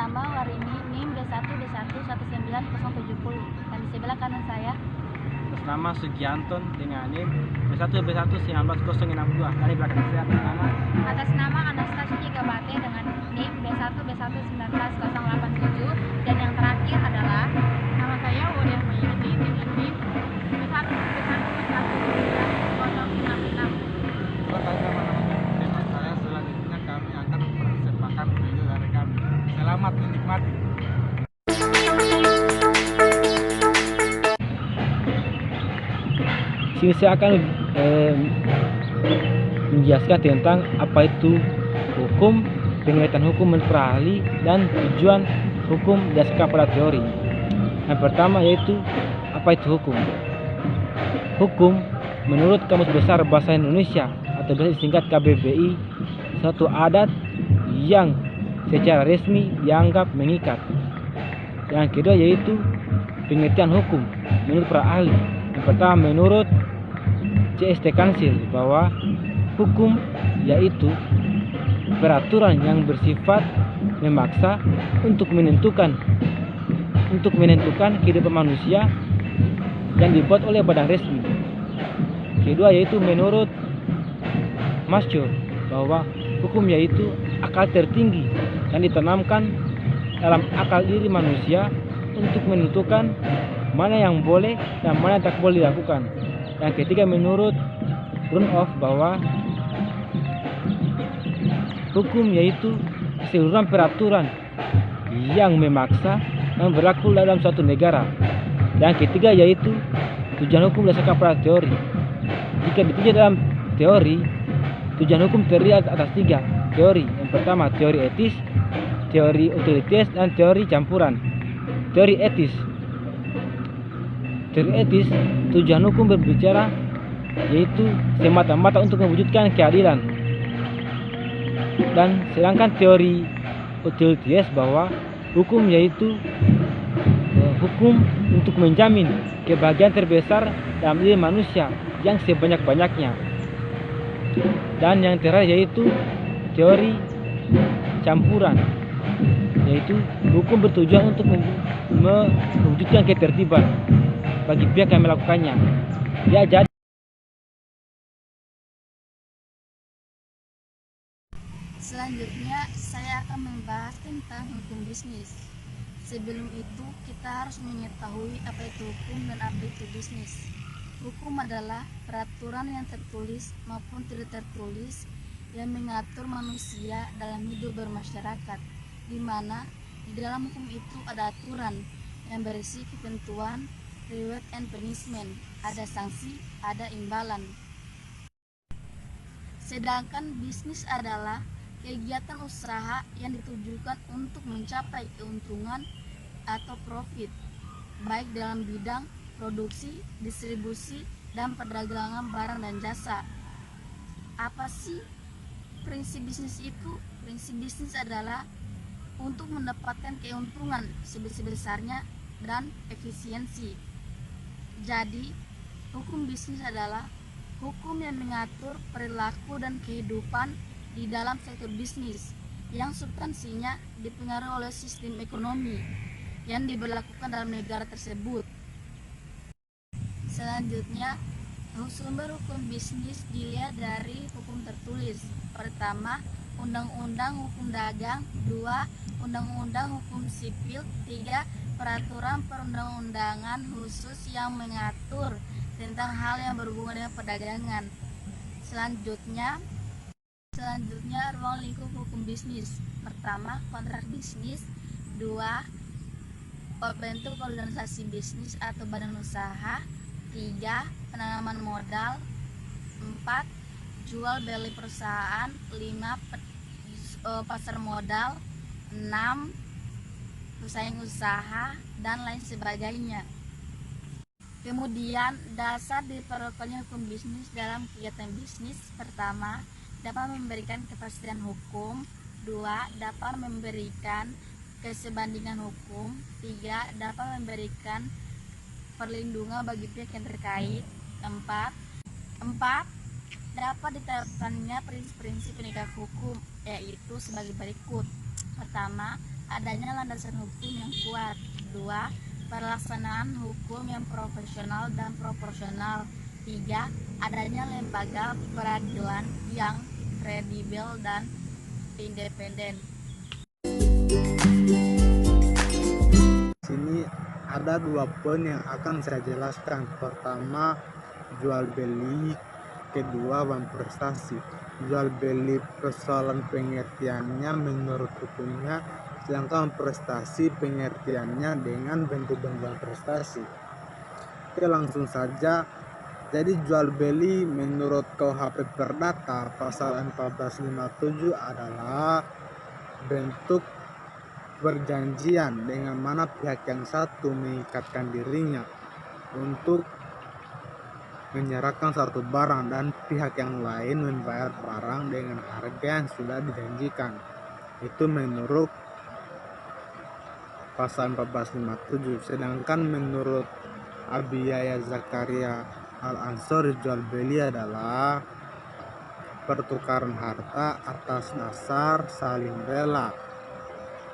nama Warini, NIM B1B1 19070, dan di sebelah kanan saya Atas nama Sugianton dengan NIM B1B1 19062. Dari belakang saya atas nama Anastasia Gabate dengan NIM B1B1 19087, dan yang terakhir adalah Nama saya Wulia Mayati dengan NIM B1B1 Tema saya selanjutnya kami akan mempersembahkan video dari kami. Selamat menikmati. Sini saya akan menjelaskan tentang apa itu hukum, pengertian hukum menurut para ahli, dan tujuan hukum berdasarkan pada teori. Yang pertama yaitu apa itu hukum. Hukum menurut Kamus Besar Bahasa Indonesia atau biasa disingkat KBBI, suatu adat yang secara resmi dianggap mengikat. Yang kedua yaitu pengertian hukum menurut para ahli. Yang pertama menurut CST Kansil bahwa hukum yaitu peraturan yang bersifat memaksa untuk menentukan kehidupan manusia yang dibuat oleh badan resmi. Kedua yaitu menurut Mascur bahwa hukum yaitu akal tertinggi yang ditanamkan dalam akal diri manusia untuk menentukan mana yang boleh dan mana yang tak boleh dilakukan. Yang ketiga menurut Brunhoff bahwa hukum yaitu keseluruhan peraturan yang memaksa dan berlaku dalam suatu negara. Yang ketiga yaitu tujuan hukum berdasarkan pada teori. Jika ditinjau dalam teori, tujuan hukum terdiri atas 3 teori. Yang pertama teori etis, teori utilitas, dan teori campuran. Teori etis. Teori etis, tujuan hukum berbicara yaitu semata-mata untuk mewujudkan keadilan. Dan sedangkan teori utilitas bahwa hukum yaitu hukum untuk menjamin kebahagiaan terbesar dalam diri manusia yang sebanyak-banyaknya. Dan yang terakhir yaitu teori campuran, yaitu hukum bertujuan untuk mewujudkan ketertiban bagi pihak yang melakukannya. Ya, jadi selanjutnya saya akan membahas tentang hukum bisnis. Sebelum itu kita harus mengetahui apa itu hukum dan apa itu bisnis. Hukum adalah peraturan yang tertulis maupun tidak tertulis yang mengatur manusia dalam hidup bermasyarakat, di mana di dalam hukum itu ada aturan yang berisi ketentuan, reward and punishment, ada sanksi, ada imbalan. Sedangkan bisnis adalah kegiatan usaha yang ditujukan untuk mencapai keuntungan atau profit, baik dalam bidang produksi, distribusi, dan perdagangan barang dan jasa. Apa sih prinsip bisnis itu? Prinsip bisnis adalah untuk mendapatkan keuntungan sebesar-besarnya dan efisiensi. Jadi, hukum bisnis adalah hukum yang mengatur perilaku dan kehidupan di dalam sektor bisnis yang substansinya dipengaruhi oleh sistem ekonomi yang diberlakukan dalam negara tersebut. Selanjutnya, sumber hukum bisnis dilihat dari hukum tertulis. Pertama, Undang-Undang Hukum Dagang. 2. Undang-Undang Hukum Sipil. 3. Peraturan perundang-undangan khusus yang mengatur tentang hal yang berhubungan dengan perdagangan. Selanjutnya ruang lingkup hukum bisnis. Pertama, kontrak bisnis. 2. Bentuk organisasi bisnis atau badan usaha. 3. Penanaman modal. 4. Jual beli perusahaan. 5. Pasar modal. 6. Pesaing usaha, dan lain sebagainya. Kemudian dasar diperlukannya hukum bisnis dalam kegiatan bisnis. Pertama, dapat memberikan kepastian hukum. 2. Dapat memberikan kesebandingan hukum. 3. Dapat memberikan perlindungan bagi pihak yang terkait. 4. Dapat diterapkannya prinsip-prinsip penegak hukum, yaitu sebagai berikut. Pertama, adanya landasan hukum yang kuat. 2. Pelaksanaan hukum yang profesional dan proporsional. 3. Adanya lembaga peradilan yang kredibel dan independen. Sini ada 2 poin yang akan saya jelaskan. Pertama, jual beli. Kedua, uang prestasi. Jual beli persoalan pengertiannya menurut hukumnya, sedangkan prestasi pengertiannya dengan bentuk-bentuk prestasi. Oke, langsung saja. Jadi jual beli menurut KUHP Perdata pasal 1457 adalah bentuk perjanjian dengan mana pihak yang satu mengikatkan dirinya untuk menyerahkan suatu barang dan pihak yang lain membayar barang dengan harga yang sudah dijanjikan. Itu menurut pasal 1457. Sedangkan menurut Abiyaya Zakaria Al-Ansori, jual beli adalah pertukaran harta atas dasar saling rela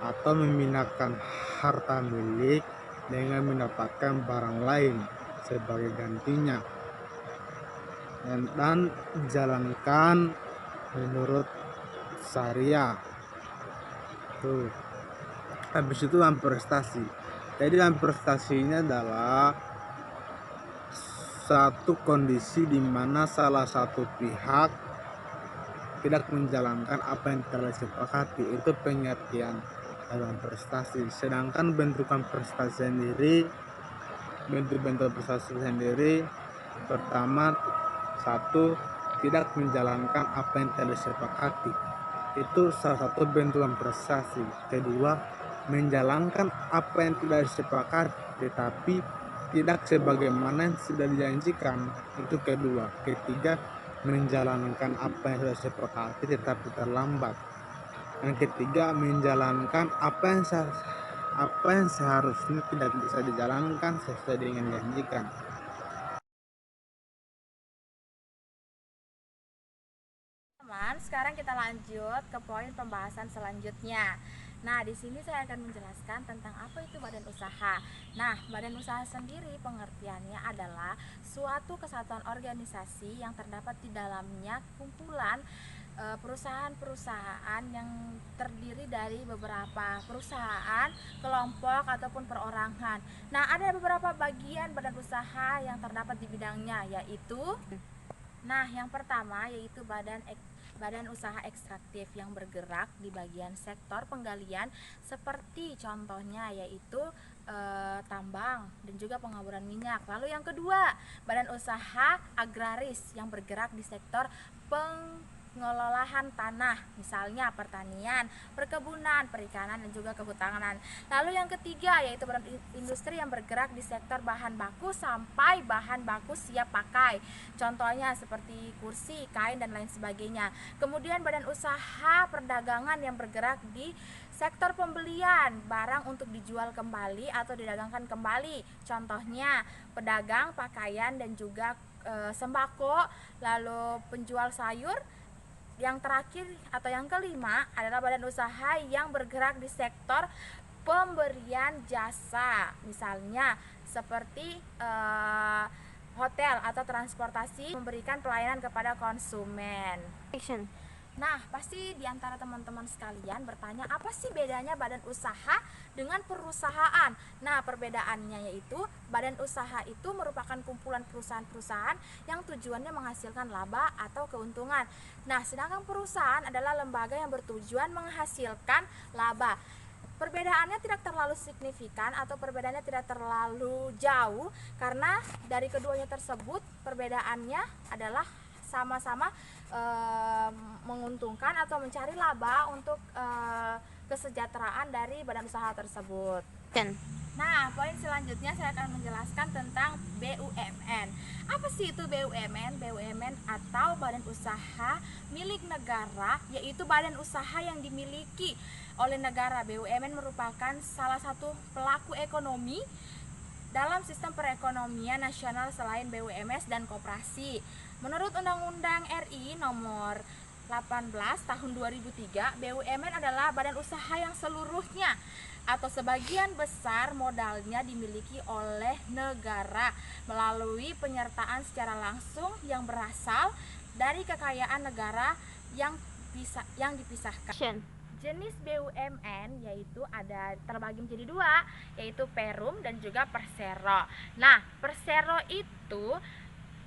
atau memindahkan harta milik dengan mendapatkan barang lain sebagai gantinya, dan dijalankan menurut syariah. Tuh. Habis itu dalam prestasi. Jadi dalam prestasi ini adalah satu kondisi di mana salah satu pihak tidak menjalankan apa yang telah disepakati. Itu pengertian dalam prestasi. Sedangkan bentuk-bentuk prestasi sendiri, pertama, satu, tidak menjalankan apa yang telah disepakati. Itu salah satu bentuk prestasi. Kedua, menjalankan apa yang tidak disepakati tetapi tidak sebagaimana yang sudah dijanjikan. Itu kedua. Ketiga, menjalankan apa yang sudah disepakati tetapi terlambat. Yang ketiga, menjalankan apa yang seharusnya tidak bisa dijalankan sesuai dengan dijanjikan. Teman, sekarang kita lanjut ke poin pembahasan selanjutnya. Nah, di sini saya akan menjelaskan tentang apa itu badan usaha. Nah, badan usaha sendiri pengertiannya adalah suatu kesatuan organisasi yang terdapat di dalamnya kumpulan perusahaan-perusahaan yang terdiri dari beberapa perusahaan, kelompok ataupun perorangan. Nah, ada beberapa bagian badan usaha yang terdapat di bidangnya, yaitu yang pertama yaitu badan usaha ekstraktif yang bergerak di bagian sektor penggalian, seperti contohnya yaitu tambang dan juga pengaburan minyak. Lalu yang kedua, badan usaha agraris yang bergerak di sektor pengelolaan tanah, misalnya pertanian, perkebunan, perikanan, dan juga kehutanan. Lalu yang ketiga yaitu badan industri yang bergerak di sektor bahan baku sampai bahan baku siap pakai, contohnya seperti kursi, kain, dan lain sebagainya. Kemudian badan usaha perdagangan yang bergerak di sektor pembelian barang untuk dijual kembali atau didagangkan kembali, contohnya pedagang pakaian dan juga sembako. Lalu penjual sayur. Yang terakhir atau yang kelima adalah badan usaha yang bergerak di sektor pemberian jasa, misalnya seperti hotel atau transportasi, memberikan pelayanan kepada konsumen. Nah, pasti diantara teman-teman sekalian bertanya, apa sih bedanya badan usaha dengan perusahaan? Nah, perbedaannya yaitu badan usaha itu merupakan kumpulan perusahaan-perusahaan yang tujuannya menghasilkan laba atau keuntungan. Nah, sedangkan perusahaan adalah lembaga yang bertujuan menghasilkan laba. Perbedaannya tidak terlalu signifikan atau perbedaannya tidak terlalu jauh, karena dari keduanya tersebut perbedaannya adalah sama-sama menguntungkan atau mencari laba untuk kesejahteraan dari badan usaha tersebut. Nah, poin selanjutnya saya akan menjelaskan tentang BUMN. Apa sih itu BUMN? BUMN atau badan usaha milik negara, yaitu badan usaha yang dimiliki oleh negara. BUMN merupakan salah satu pelaku ekonomi dalam sistem perekonomian nasional selain BUMS dan koperasi. Menurut Undang-Undang RI nomor 18 tahun 2003, BUMN adalah badan usaha yang seluruhnya atau sebagian besar modalnya dimiliki oleh negara melalui penyertaan secara langsung yang berasal dari kekayaan negara yang dipisahkan. Jenis BUMN yaitu ada terbagi menjadi dua, yaitu Perum dan juga Persero. Nah, Persero itu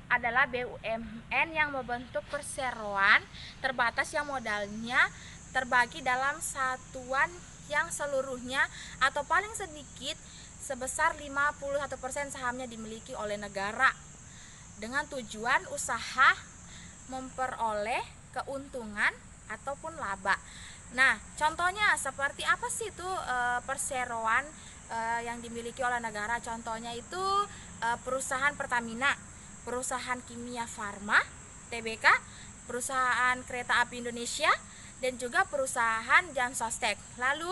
adalah BUMN yang membentuk perseroan terbatas yang modalnya terbagi dalam satuan yang seluruhnya atau paling sedikit sebesar 51% sahamnya dimiliki oleh negara dengan tujuan usaha memperoleh keuntungan ataupun laba. Nah, contohnya seperti apa sih itu perseroan yang dimiliki oleh negara? Contohnya itu perusahaan Pertamina, perusahaan Kimia Farma, TBK, perusahaan Kereta Api Indonesia, dan juga perusahaan Jansostek. Lalu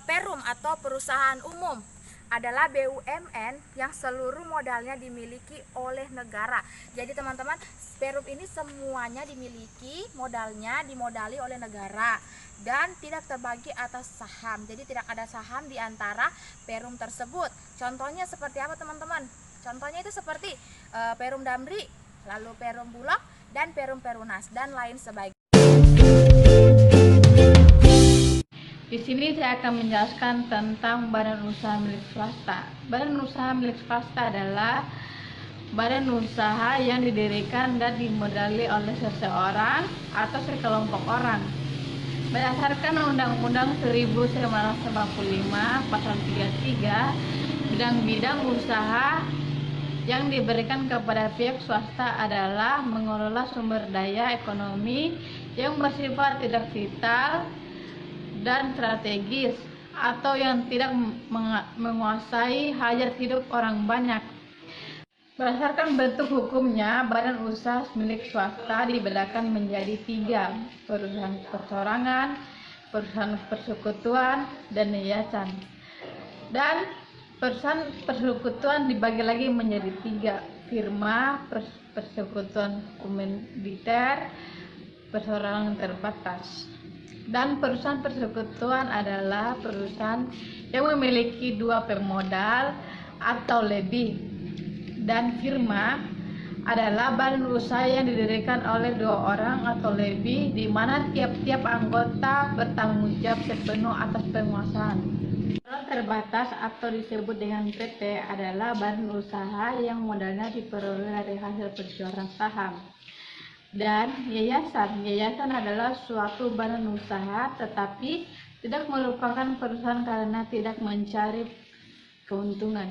Perum atau perusahaan umum adalah BUMN yang seluruh modalnya dimiliki oleh negara. Jadi teman-teman, Perum ini semuanya dimiliki, modalnya dimodali oleh negara dan tidak terbagi atas saham. Jadi tidak ada saham di antara Perum tersebut. Contohnya seperti apa teman-teman? Contohnya itu seperti Perum Damri, lalu Perum Bulog, dan Perum Perunas, dan lain sebagainya. Di sini saya akan menjelaskan tentang badan usaha milik swasta. Badan usaha milik swasta adalah badan usaha yang didirikan dan dimodali oleh seseorang atau sekelompok orang. Berdasarkan Undang-Undang 1945 Pasal 33, bidang-bidang usaha yang diberikan kepada pihak swasta adalah mengelola sumber daya ekonomi yang bersifat tidak vital dan strategis atau yang tidak menguasai hajat hidup orang banyak. Berdasarkan bentuk hukumnya, badan usaha milik swasta dibedakan menjadi 3: perusahaan perseorangan, perusahaan persekutuan, dan yayasan. Dan perusahaan persekutuan dibagi lagi menjadi 3: firma, persekutuan komanditer, perseorangan terbatas. Dan perusahaan persekutuan adalah perusahaan yang memiliki 2 pemodal atau lebih. Dan firma adalah badan usaha yang didirikan oleh 2 orang atau lebih, di mana tiap-tiap anggota bertanggung jawab sepenuh atas penguasaan. Perseroan terbatas atau disebut dengan PT adalah badan usaha yang modalnya diperoleh dari hasil penjualan saham. Dan yayasan adalah suatu badan usaha tetapi tidak merupakan perusahaan karena tidak mencari keuntungan.